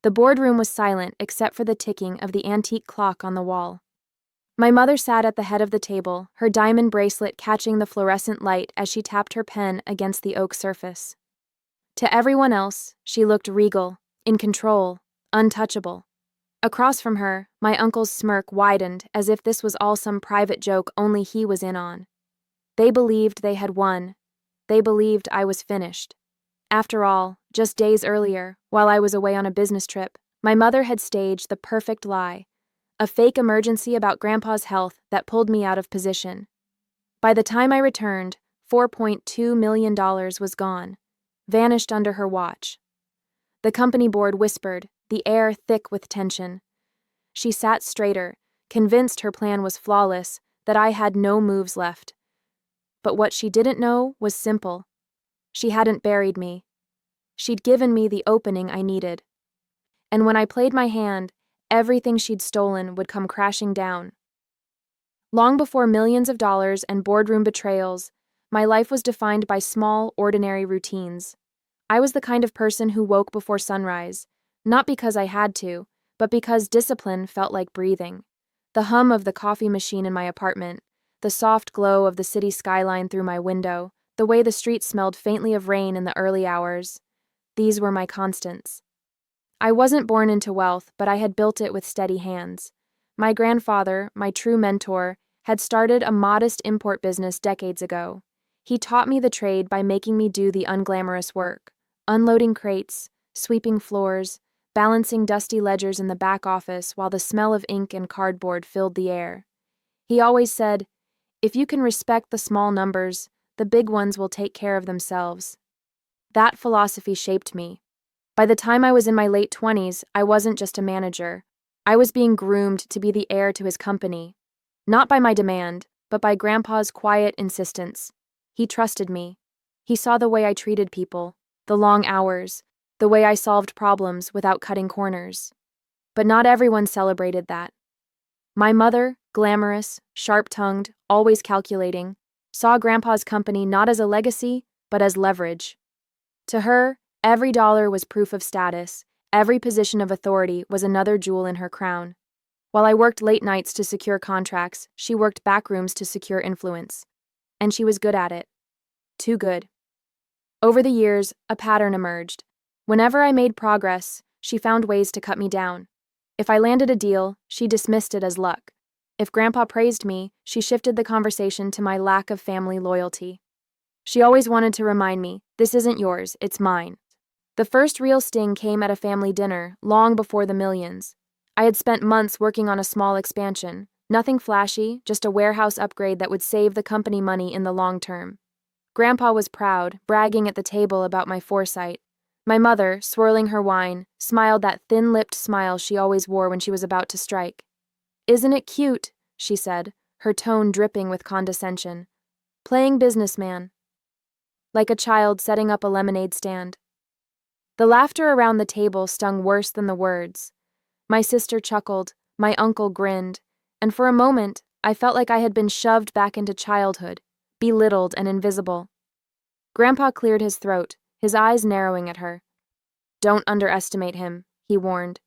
The boardroom was silent except for the ticking of the antique clock on the wall. My mother sat at the head of the table, her diamond bracelet catching the fluorescent light as she tapped her pen against the oak surface. To everyone else, she looked regal, in control, untouchable. Across from her, my uncle's smirk widened as if this was all some private joke only he was in on. They believed they had won. They believed I was finished. After all, just days earlier, while I was away on a business trip, my mother had staged the perfect lie, a fake emergency about Grandpa's health that pulled me out of position. By the time I returned, $4.2 million was gone, vanished under her watch. The company board whispered, the air thick with tension. She sat straighter, convinced her plan was flawless, that I had no moves left. But what she didn't know was simple. She hadn't buried me. She'd given me the opening I needed. And when I played my hand, everything she'd stolen would come crashing down. Long before millions of dollars and boardroom betrayals, my life was defined by small, ordinary routines. I was the kind of person who woke before sunrise, not because I had to, but because discipline felt like breathing. The hum of the coffee machine in my apartment, the soft glow of the city skyline through my window, the way the street smelled faintly of rain in the early hours, these were my constants. I wasn't born into wealth, but I had built it with steady hands. My grandfather, my true mentor, had started a modest import business decades ago. He taught me the trade by making me do the unglamorous work, unloading crates, sweeping floors, balancing dusty ledgers in the back office while the smell of ink and cardboard filled the air. He always said, "If you can respect the small numbers, the big ones will take care of themselves." That philosophy shaped me. By the time I was in my late 20s, I wasn't just a manager. I was being groomed to be the heir to his company. Not by my demand, but by Grandpa's quiet insistence. He trusted me. He saw the way I treated people, the long hours, the way I solved problems without cutting corners. But not everyone celebrated that. My mother, glamorous, sharp-tongued, always calculating, saw Grandpa's company not as a legacy, but as leverage. To her, every dollar was proof of status, every position of authority was another jewel in her crown. While I worked late nights to secure contracts, she worked backrooms to secure influence. And she was good at it. Too good. Over the years, a pattern emerged. Whenever I made progress, she found ways to cut me down. If I landed a deal, she dismissed it as luck. If Grandpa praised me, she shifted the conversation to my lack of family loyalty. She always wanted to remind me, "This isn't yours, it's mine." The first real sting came at a family dinner, long before the millions. I had spent months working on a small expansion, nothing flashy, just a warehouse upgrade that would save the company money in the long term. Grandpa was proud, bragging at the table about my foresight. My mother, swirling her wine, smiled that thin-lipped smile she always wore when she was about to strike. "Isn't it cute?" she said, her tone dripping with condescension. "Playing businessman." Like a child setting up a lemonade stand. The laughter around the table stung worse than the words. My sister chuckled, my uncle grinned, and for a moment, I felt like I had been shoved back into childhood, belittled and invisible. Grandpa cleared his throat, his eyes narrowing at her. "Don't underestimate him," he warned.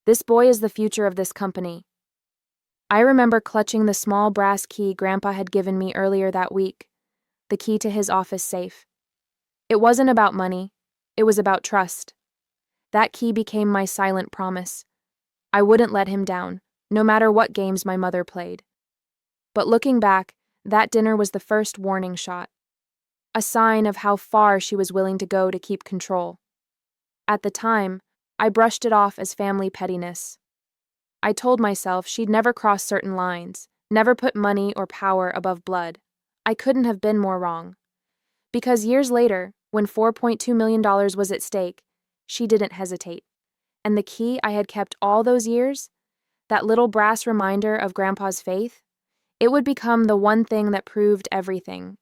"This boy is the future of this company." I remember clutching the small brass key Grandpa had given me earlier that week, the key to his office safe. It wasn't about money, it was about trust. That key became my silent promise. I wouldn't let him down, no matter what games my mother played. But looking back, that dinner was the first warning shot. A sign of how far she was willing to go to keep control. At the time, I brushed it off as family pettiness. I told myself she'd never cross certain lines, never put money or power above blood. I couldn't have been more wrong. Because years later, when $4.2 million was at stake, she didn't hesitate. And the key I had kept all those years, that little brass reminder of Grandpa's faith, it would become the one thing that proved everything.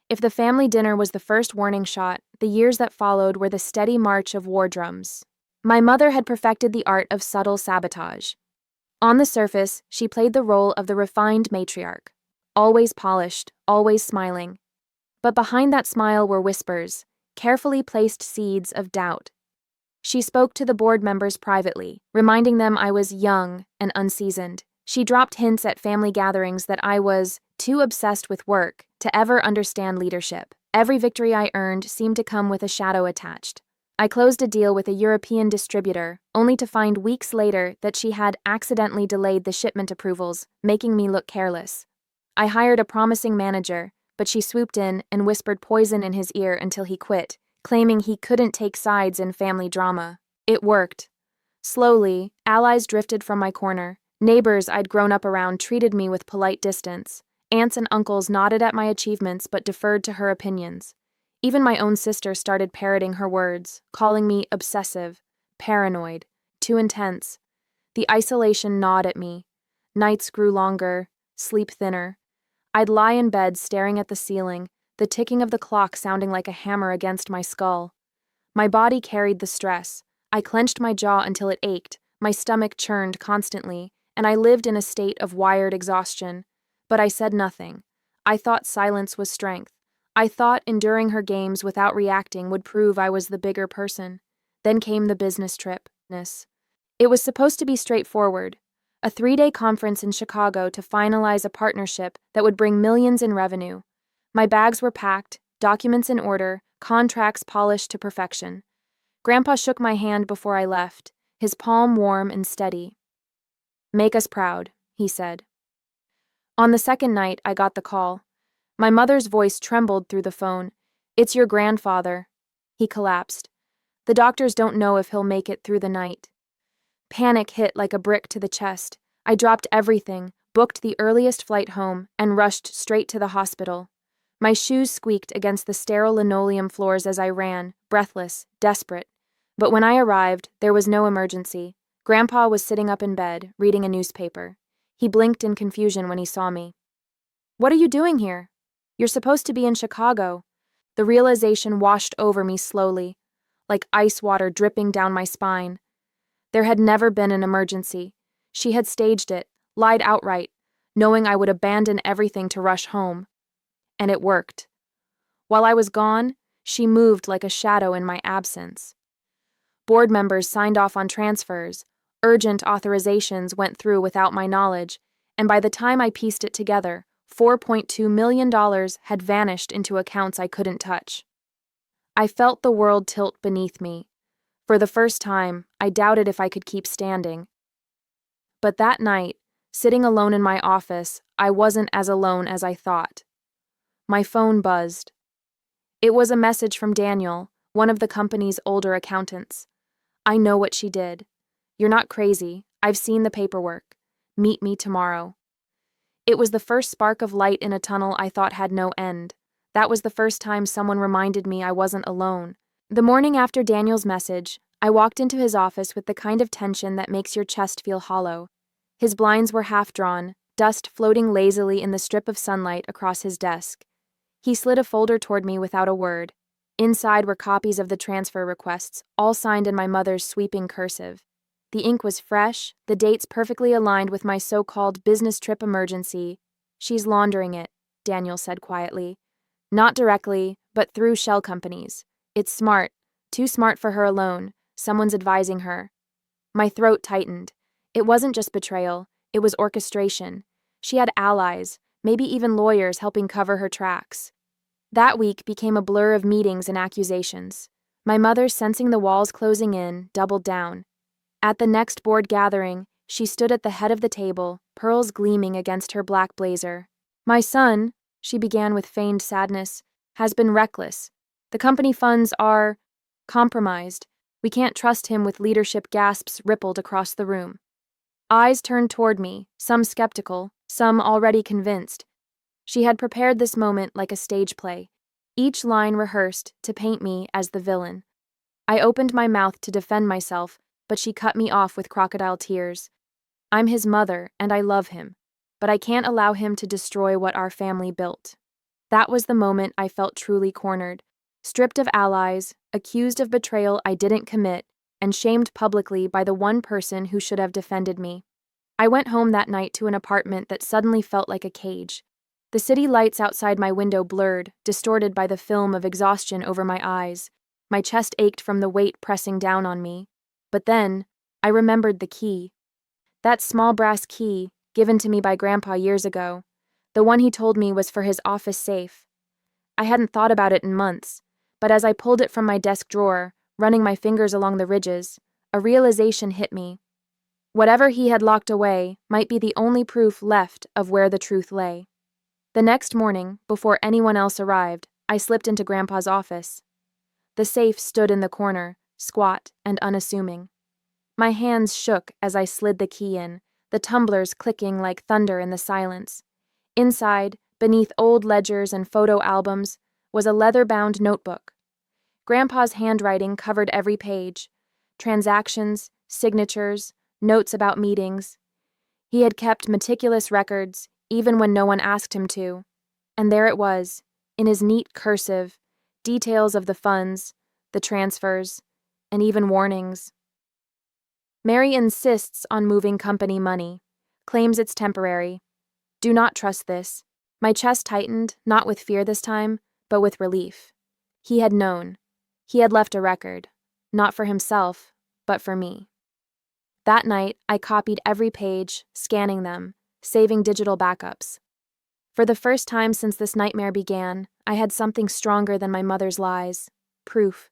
If the family dinner was the first warning shot, the years that followed were the steady march of war drums. My mother had perfected the art of subtle sabotage. On the surface, she played the role of the refined matriarch, always polished, always smiling. But behind that smile were whispers, carefully placed seeds of doubt. She spoke to the board members privately, reminding them I was young and unseasoned. She dropped hints at family gatherings that I was too obsessed with work to ever understand leadership. Every victory I earned seemed to come with a shadow attached. I closed a deal with a European distributor, only to find weeks later that she had accidentally delayed the shipment approvals, making me look careless. I hired a promising manager, but she swooped in and whispered poison in his ear until he quit, claiming he couldn't take sides in family drama. It worked. Slowly, allies drifted from my corner. Neighbors I'd grown up around treated me with polite distance. Aunts and uncles nodded at my achievements but deferred to her opinions. Even my own sister started parroting her words, calling me obsessive, paranoid, too intense. The isolation gnawed at me. Nights grew longer, sleep thinner. I'd lie in bed staring at the ceiling, the ticking of the clock sounding like a hammer against my skull. My body carried the stress. I clenched my jaw until it ached, my stomach churned constantly, and I lived in a state of wired exhaustion. But I said nothing. I thought silence was strength. I thought enduring her games without reacting would prove I was the bigger person. Then came the business trip. It was supposed to be straightforward. A 3-day conference in Chicago to finalize a partnership that would bring millions in revenue. My bags were packed, documents in order, contracts polished to perfection. Grandpa shook my hand before I left, his palm warm and steady. "Make us proud," he said. On the second night, I got the call. My mother's voice trembled through the phone. "It's your grandfather." He collapsed. "The doctors don't know if he'll make it through the night." Panic hit like a brick to the chest. I dropped everything, booked the earliest flight home, and rushed straight to the hospital. My shoes squeaked against the sterile linoleum floors as I ran, breathless, desperate. But when I arrived, there was no emergency. Grandpa was sitting up in bed, reading a newspaper. He blinked in confusion when he saw me. "What are you doing here? You're supposed to be in Chicago." The realization washed over me slowly, like ice water dripping down my spine. There had never been an emergency. She had staged it, lied outright, knowing I would abandon everything to rush home. And it worked. While I was gone, she moved like a shadow in my absence. Board members signed off on transfers. Urgent authorizations went through without my knowledge, and by the time I pieced it together, $4.2 million had vanished into accounts I couldn't touch. I felt the world tilt beneath me. For the first time, I doubted if I could keep standing. But that night, sitting alone in my office, I wasn't as alone as I thought. My phone buzzed. It was a message from Daniel, one of the company's older accountants. "I know what she did. You're not crazy. I've seen the paperwork. Meet me tomorrow." It was the first spark of light in a tunnel I thought had no end. That was the first time someone reminded me I wasn't alone. The morning after Daniel's message, I walked into his office with the kind of tension that makes your chest feel hollow. His blinds were half drawn, dust floating lazily in the strip of sunlight across his desk. He slid a folder toward me without a word. Inside were copies of the transfer requests, all signed in my mother's sweeping cursive. The ink was fresh, the dates perfectly aligned with my so-called business trip emergency. "She's laundering it," Daniel said quietly. "Not directly, but through shell companies. It's smart, too smart for her alone. Someone's advising her." My throat tightened. It wasn't just betrayal, it was orchestration. She had allies, maybe even lawyers helping cover her tracks. That week became a blur of meetings and accusations. My mother, sensing the walls closing in, doubled down. At the next board gathering, she stood at the head of the table, pearls gleaming against her black blazer. "My son," she began with feigned sadness, "has been reckless. The company funds are compromised. We can't trust him with leadership." Gasps rippled across the room. Eyes turned toward me, some skeptical, some already convinced. She had prepared this moment like a stage play, each line rehearsed to paint me as the villain. I opened my mouth to defend myself, but she cut me off with crocodile tears. "I'm his mother, and I love him, but I can't allow him to destroy what our family built." That was the moment I felt truly cornered. Stripped of allies, accused of betrayal I didn't commit, and shamed publicly by the one person who should have defended me. I went home that night to an apartment that suddenly felt like a cage. The city lights outside my window blurred, distorted by the film of exhaustion over my eyes. My chest ached from the weight pressing down on me. But then, I remembered the key. That small brass key, given to me by Grandpa years ago. The one he told me was for his office safe. I hadn't thought about it in months, but as I pulled it from my desk drawer, running my fingers along the ridges, a realization hit me. Whatever he had locked away might be the only proof left of where the truth lay. The next morning, before anyone else arrived, I slipped into Grandpa's office. The safe stood in the corner, squat and unassuming. My hands shook as I slid the key in, the tumblers clicking like thunder in the silence. Inside, beneath old ledgers and photo albums, was a leather-bound notebook. Grandpa's handwriting covered every page. Transactions, signatures, notes about meetings. He had kept meticulous records, even when no one asked him to. And there it was, in his neat cursive, details of the funds, the transfers, and even warnings. Mary insists on moving company money, claims it's temporary. Do not trust this. My chest tightened, not with fear this time, but with relief. He had known. He had left a record, not for himself, but for me. That night, I copied every page, scanning them, saving digital backups. For the first time since this nightmare began, I had something stronger than my mother's lies, proof.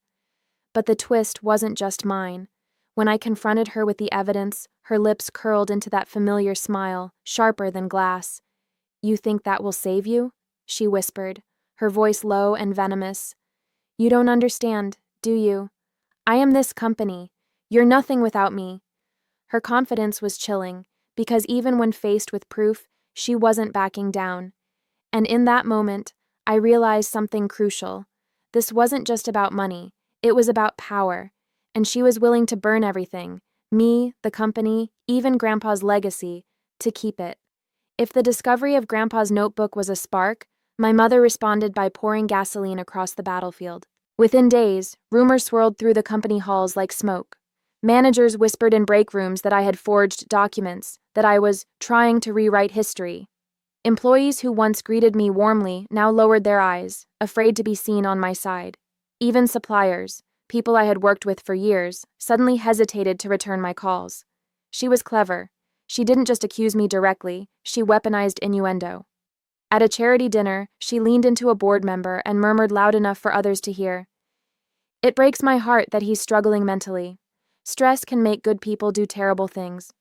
But the twist wasn't just mine. When I confronted her with the evidence, her lips curled into that familiar smile, sharper than glass. "You think that will save you?" she whispered, her voice low and venomous. "You don't understand, do you? I am this company. You're nothing without me." Her confidence was chilling, because even when faced with proof, she wasn't backing down. And in that moment, I realized something crucial. This wasn't just about money, it was about power, and she was willing to burn everything, me, the company, even Grandpa's legacy, to keep it. If the discovery of Grandpa's notebook was a spark, my mother responded by pouring gasoline across the battlefield. Within days, rumors swirled through the company halls like smoke. Managers whispered in break rooms that I had forged documents, that I was trying to rewrite history. Employees who once greeted me warmly now lowered their eyes, afraid to be seen on my side. Even suppliers, people I had worked with for years, suddenly hesitated to return my calls. She was clever. She didn't just accuse me directly, she weaponized innuendo. At a charity dinner, she leaned into a board member and murmured loud enough for others to hear, "It breaks my heart that he's struggling mentally. Stress can make good people do terrible things."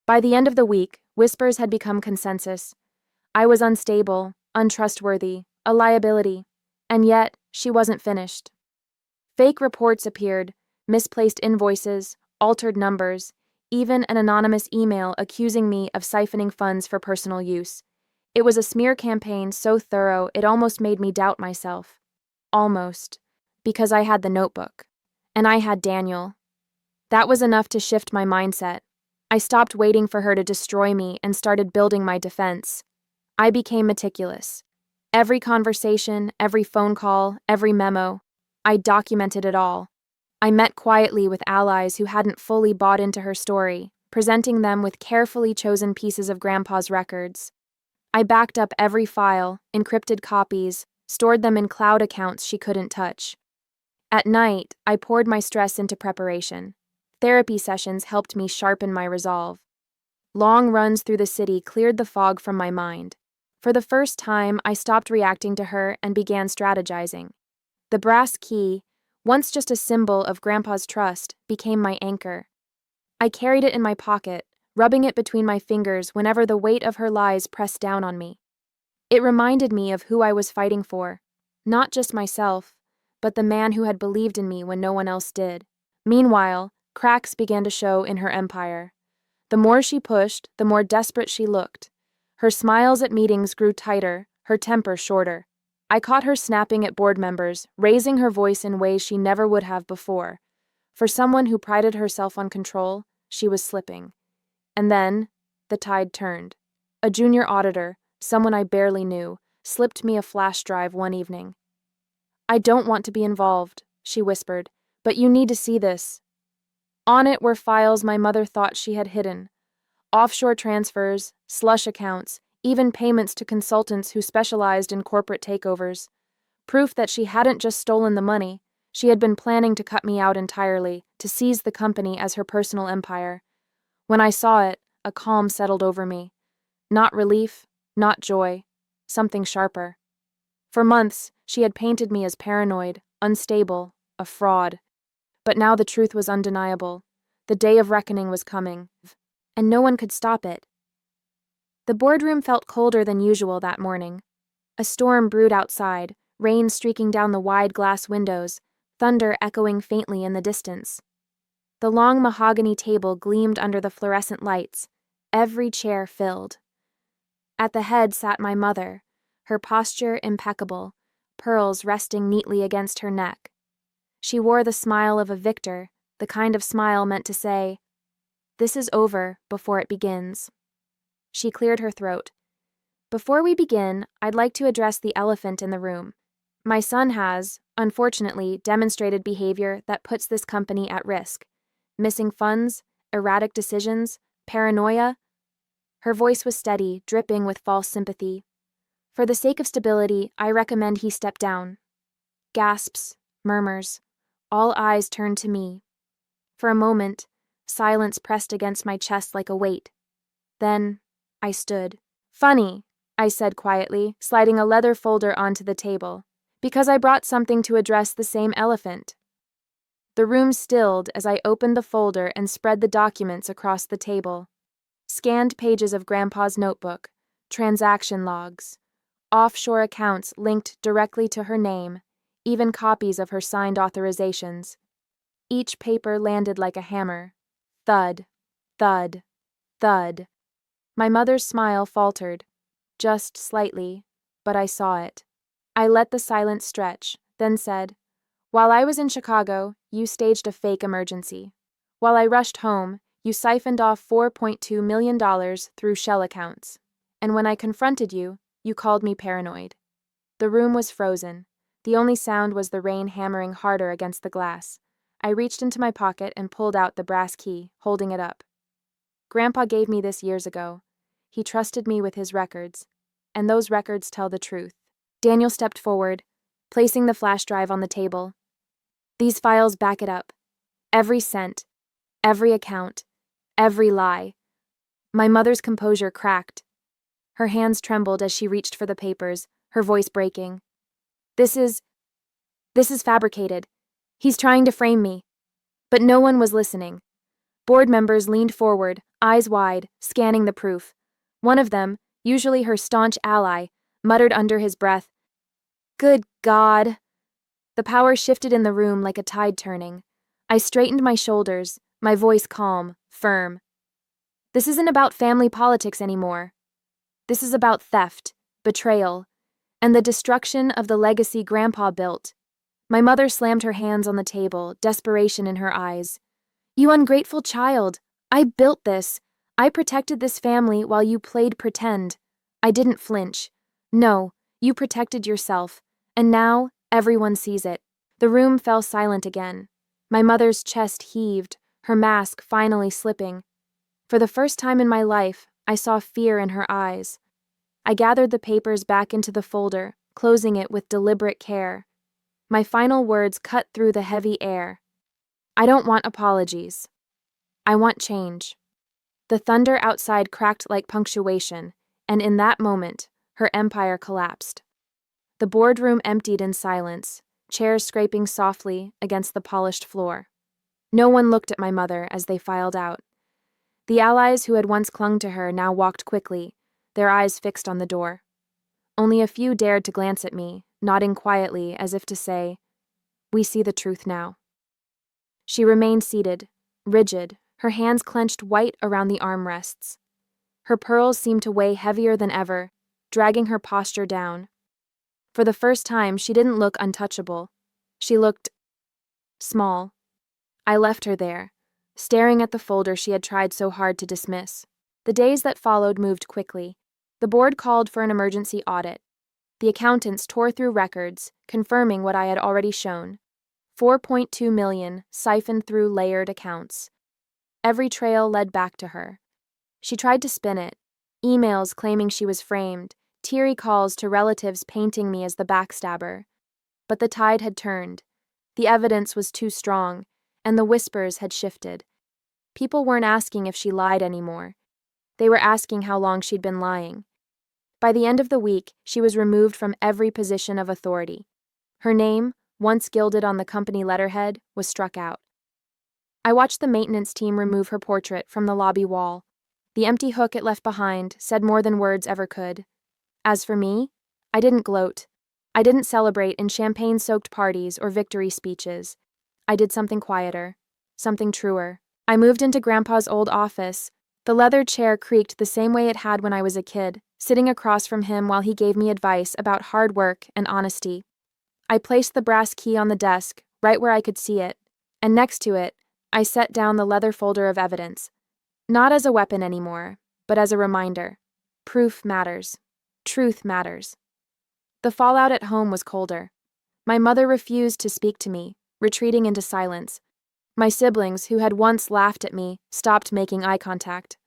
By the end of the week, whispers had become consensus. I was unstable, untrustworthy, a liability. And yet, she wasn't finished. Fake reports appeared, misplaced invoices, altered numbers, even an anonymous email accusing me of siphoning funds for personal use. It was a smear campaign so thorough it almost made me doubt myself. Almost. Because I had the notebook. And I had Daniel. That was enough to shift my mindset. I stopped waiting for her to destroy me and started building my defense. I became meticulous. Every conversation, every phone call, every memo, I documented it all. I met quietly with allies who hadn't fully bought into her story, presenting them with carefully chosen pieces of Grandpa's records. I backed up every file, encrypted copies, stored them in cloud accounts she couldn't touch. At night, I poured my stress into preparation. Therapy sessions helped me sharpen my resolve. Long runs through the city cleared the fog from my mind. For the first time, I stopped reacting to her and began strategizing. The brass key, once just a symbol of Grandpa's trust, became my anchor. I carried it in my pocket, rubbing it between my fingers whenever the weight of her lies pressed down on me. It reminded me of who I was fighting for, not just myself, but the man who had believed in me when no one else did. Meanwhile, cracks began to show in her empire. The more she pushed, the more desperate she looked. Her smiles at meetings grew tighter, her temper shorter. I caught her snapping at board members, raising her voice in ways she never would have before. For someone who prided herself on control, she was slipping. And then, the tide turned. A junior auditor, someone I barely knew, slipped me a flash drive one evening. "I don't want to be involved," she whispered, "but you need to see this." On it were files my mother thought she had hidden. Offshore transfers, slush accounts, even payments to consultants who specialized in corporate takeovers. Proof that she hadn't just stolen the money, She had been planning to cut me out entirely, to seize the company as her personal empire. When I saw it, a calm settled over me. Not relief, not joy, something sharper. For months, she had painted me as paranoid, unstable, a fraud. But now the truth was undeniable. The day of reckoning was coming, and no one could stop it. The boardroom felt colder than usual that morning. A storm brewed outside, rain streaking down the wide glass windows, thunder echoing faintly in the distance. The long mahogany table gleamed under the fluorescent lights, every chair filled. At the head sat my mother, her posture impeccable, pearls resting neatly against her neck. She wore the smile of a victor, the kind of smile meant to say, "This is over before it begins." She cleared her throat. "Before we begin, I'd like to address the elephant in the room. My son has, unfortunately, demonstrated behavior that puts this company at risk. Missing funds, erratic decisions, paranoia." Her voice was steady, dripping with false sympathy. "For the sake of stability, I recommend he step down." Gasps, murmurs. All eyes turned to me. For a moment, silence pressed against my chest like a weight. Then, I stood. "Funny," I said quietly, sliding a leather folder onto the table, "because I brought something to address the same elephant." The room stilled as I opened the folder and spread the documents across the table. Scanned pages of Grandpa's notebook, transaction logs, offshore accounts linked directly to her name, even copies of her signed authorizations. Each paper landed like a hammer. Thud, thud, thud. My mother's smile faltered, just slightly, but I saw it. I let the silence stretch, then said, "While I was in Chicago, you staged a fake emergency. While I rushed home, you siphoned off $4.2 million through shell accounts. And when I confronted you, you called me paranoid." The room was frozen. The only sound was the rain hammering harder against the glass. I reached into my pocket and pulled out the brass key, holding it up. "Grandpa gave me this years ago. He trusted me with his records, and those records tell the truth." Daniel stepped forward, placing the flash drive on the table. "These files back it up. Every cent, every account, every lie." My mother's composure cracked. Her hands trembled as she reached for the papers, her voice breaking. This is fabricated. He's trying to frame me." But no one was listening. Board members leaned forward, eyes wide, scanning the proof. One of them, usually her staunch ally, muttered under his breath, "Good God." The power shifted in the room like a tide turning. I straightened my shoulders, my voice calm, firm. "This isn't about family politics anymore. This is about theft, betrayal, and the destruction of the legacy Grandpa built." My mother slammed her hands on the table, desperation in her eyes. "You ungrateful child! I built this. I protected this family while you played pretend. I didn't flinch. No, you protected yourself, and now everyone sees it." The room fell silent again. My mother's chest heaved, her mask finally slipping. For the first time in my life, I saw fear in her eyes. I gathered the papers back into the folder, closing it with deliberate care. My final words cut through the heavy air. "I don't want apologies. I want change." The thunder outside cracked like punctuation, and in that moment, her empire collapsed. The boardroom emptied in silence, chairs scraping softly against the polished floor. No one looked at my mother as they filed out. The allies who had once clung to her now walked quickly, their eyes fixed on the door. Only a few dared to glance at me, nodding quietly as if to say, "We see the truth now." She remained seated, rigid, her hands clenched white around the armrests. Her pearls seemed to weigh heavier than ever, dragging her posture down. For the first time, she didn't look untouchable. She looked small. I left her there, staring at the folder she had tried so hard to dismiss. The days that followed moved quickly. The board called for an emergency audit. The accountants tore through records, confirming what I had already shown. 4.2 million siphoned through layered accounts. Every trail led back to her. She tried to spin it. Emails claiming she was framed, teary calls to relatives painting me as the backstabber. But the tide had turned. The evidence was too strong, and the whispers had shifted. People weren't asking if she lied anymore. They were asking how long she'd been lying. By the end of the week, she was removed from every position of authority. Her name, once gilded on the company letterhead, was struck out. I watched the maintenance team remove her portrait from the lobby wall. The empty hook it left behind said more than words ever could. As for me, I didn't gloat. I didn't celebrate in champagne-soaked parties or victory speeches. I did something quieter, something truer. I moved into Grandpa's old office. The leather chair creaked the same way it had when I was a kid, sitting across from him while he gave me advice about hard work and honesty. I placed the brass key on the desk, right where I could see it, and next to it, I set down the leather folder of evidence. Not as a weapon anymore, but as a reminder. Proof matters. Truth matters. The fallout at home was colder. My mother refused to speak to me, retreating into silence. My siblings, who had once laughed at me, stopped making eye contact.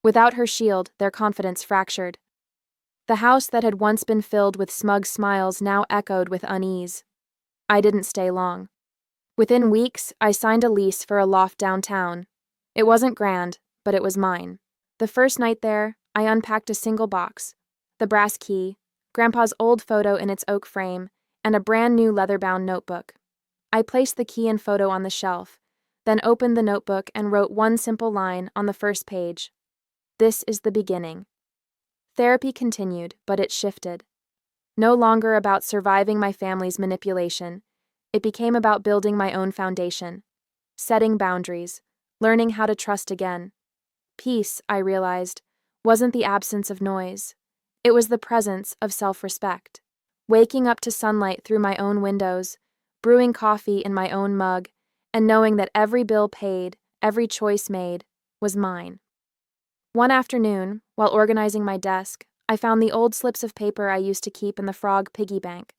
Without her shield, their confidence fractured. The house that had once been filled with smug smiles now echoed with unease. I didn't stay long. Within weeks, I signed a lease for a loft downtown. It wasn't grand, but it was mine. The first night there, I unpacked a single box: the brass key, Grandpa's old photo in its oak frame, and a brand new leather-bound notebook. I placed the key and photo on the shelf, then opened the notebook and wrote one simple line on the first page. This is the beginning. Therapy continued, but it shifted. No longer about surviving my family's manipulation. It became about building my own foundation, setting boundaries, learning how to trust again. Peace, I realized, wasn't the absence of noise. It was the presence of self-respect. Waking up to sunlight through my own windows, brewing coffee in my own mug, and knowing that every bill paid, every choice made, was mine. One afternoon, while organizing my desk, I found the old slips of paper I used to keep in the frog piggy bank.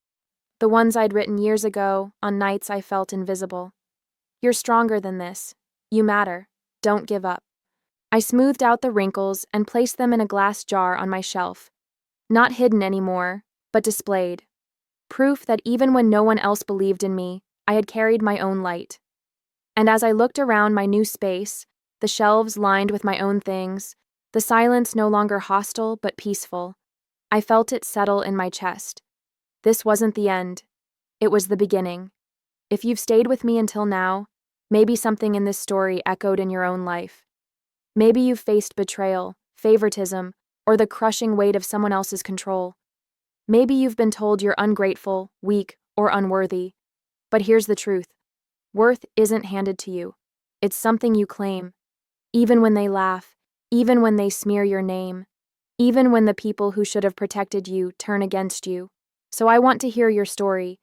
The ones I'd written years ago, on nights I felt invisible. You're stronger than this. You matter. Don't give up. I smoothed out the wrinkles and placed them in a glass jar on my shelf. Not hidden anymore, but displayed. Proof that even when no one else believed in me, I had carried my own light. And as I looked around my new space, the shelves lined with my own things, the silence no longer hostile but peaceful, I felt it settle in my chest. This wasn't the end. It was the beginning. If you've stayed with me until now, maybe something in this story echoed in your own life. Maybe you've faced betrayal, favoritism, or the crushing weight of someone else's control. Maybe you've been told you're ungrateful, weak, or unworthy. But here's the truth. Worth isn't handed to you. It's something you claim. Even when they laugh, even when they smear your name, even when the people who should have protected you turn against you. So I want to hear your story.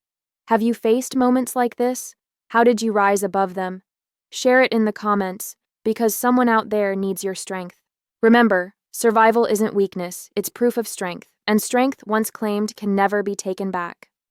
Have you faced moments like this? How did you rise above them? Share it in the comments, because someone out there needs your strength. Remember, survival isn't weakness, it's proof of strength, and strength once claimed can never be taken back.